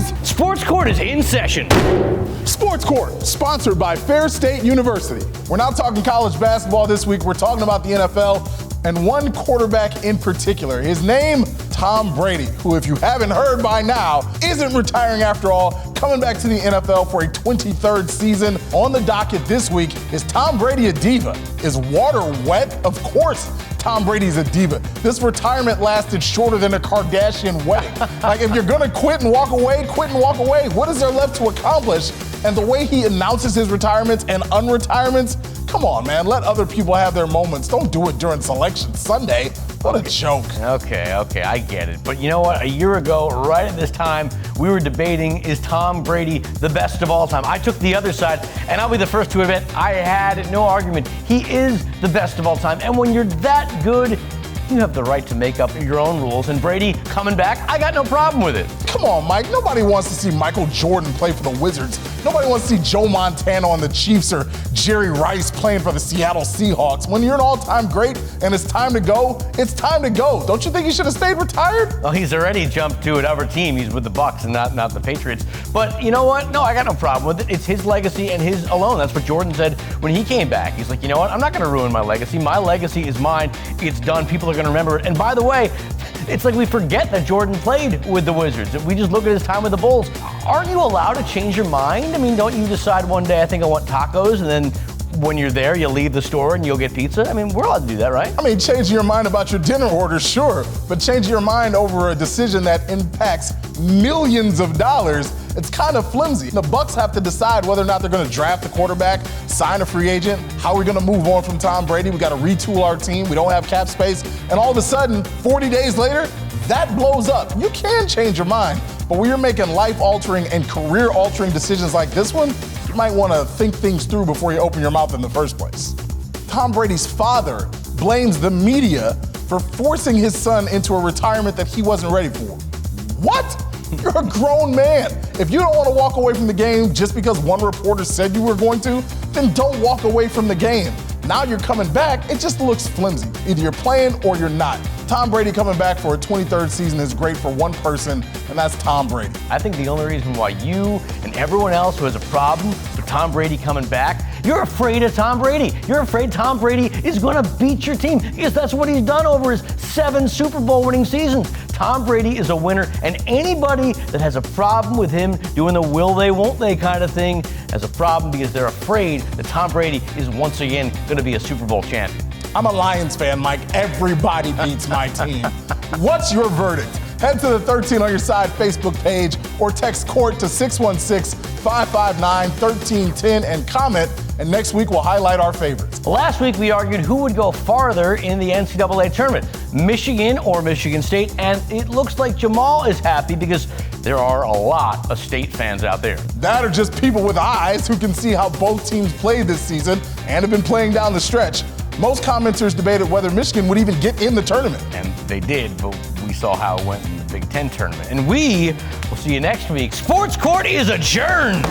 boys! Sports Court is in session. Sports Court, sponsored by Fair State University. We're not talking college basketball this week. We're talking about the NFL and one quarterback in particular. His name, Tom Brady, who, if you haven't heard by now, isn't retiring after all, coming back to the NFL for a 23rd season. On the docket this week, is Tom Brady a diva? Is water wet? Of course. Tom Brady's a diva. This retirement lasted shorter than a Kardashian wedding. Like, if you're gonna quit and walk away, quit and walk away. What is there left to accomplish? And the way he announces his retirements and unretirements, come on, man, let other people have their moments. Don't do it during Selection Sunday. What a joke. Okay, I get it. But you know what? A year ago, right at this time, we were debating, is Tom Brady the best of all time? I took the other side, and I'll be the first to admit I had no argument. He is the best of all time. And when you're that good, you have the right to make up your own rules. And Brady coming back, I got no problem with it. Come on, Mike. Nobody wants to see Michael Jordan play for the Wizards. Nobody wants to see Joe Montana on the Chiefs or Jerry Rice playing for the Seattle Seahawks. When you're an all-time great and it's time to go, it's time to go. Don't you think he should have stayed retired? Well, he's already jumped to another team. He's with the Bucks and not the Patriots. But you know what? No, I got no problem with it. It's his legacy and his alone. That's what Jordan said when he came back. He's like, you know what? I'm not going to ruin my legacy. My legacy is mine. It's done. People are going to remember it. And by the way, it's like we forget that Jordan played with the Wizards. We just look at his time with the Bulls. Aren't you allowed to change your mind? I mean, don't you decide one day, I think I want tacos, and then when you're there, you leave the store and you'll get pizza? I mean, we're allowed to do that, right? I mean, changing your mind about your dinner order, sure, but changing your mind over a decision that impacts millions of dollars, it's kind of flimsy. The Bucks have to decide whether or not they're going to draft a quarterback, sign a free agent. How are we going to move on from Tom Brady? We got to retool our team. We don't have cap space. And all of a sudden, 40 days later, that blows up. You can change your mind, but when you're making life-altering and career-altering decisions like this one, you might want to think things through before you open your mouth in the first place. Tom Brady's father blames the media for forcing his son into a retirement that he wasn't ready for. What? You're a grown man. If you don't want to walk away from the game just because one reporter said you were going to, then don't walk away from the game. Now you're coming back, it just looks flimsy. Either you're playing or you're not. Tom Brady coming back for a 23rd season is great for one person, and that's Tom Brady. I think the only reason why you and everyone else who has a problem with Tom Brady coming back, you're afraid of Tom Brady. You're afraid Tom Brady is going to beat your team because that's what he's done over his 7 Super Bowl winning seasons. Tom Brady is a winner, and anybody that has a problem with him doing the will they, won't they kind of thing has a problem because they're afraid that Tom Brady is once again going to be a Super Bowl champion. I'm a Lions fan, Mike. Everybody beats my team. What's your verdict? Head to the 13 on your side Facebook page or text COURT to 616-559-1310 and comment, and next week we'll highlight our favorites. Last week we argued who would go farther in the NCAA tournament, Michigan or Michigan State, and it looks like Jamal is happy because there are a lot of State fans out there. That are just people with eyes who can see how both teams played this season and have been playing down the stretch. Most commenters debated whether Michigan would even get in the tournament. And they did, but we saw how it went in the Big Ten tournament. And we will see you next week. Sports Court is adjourned.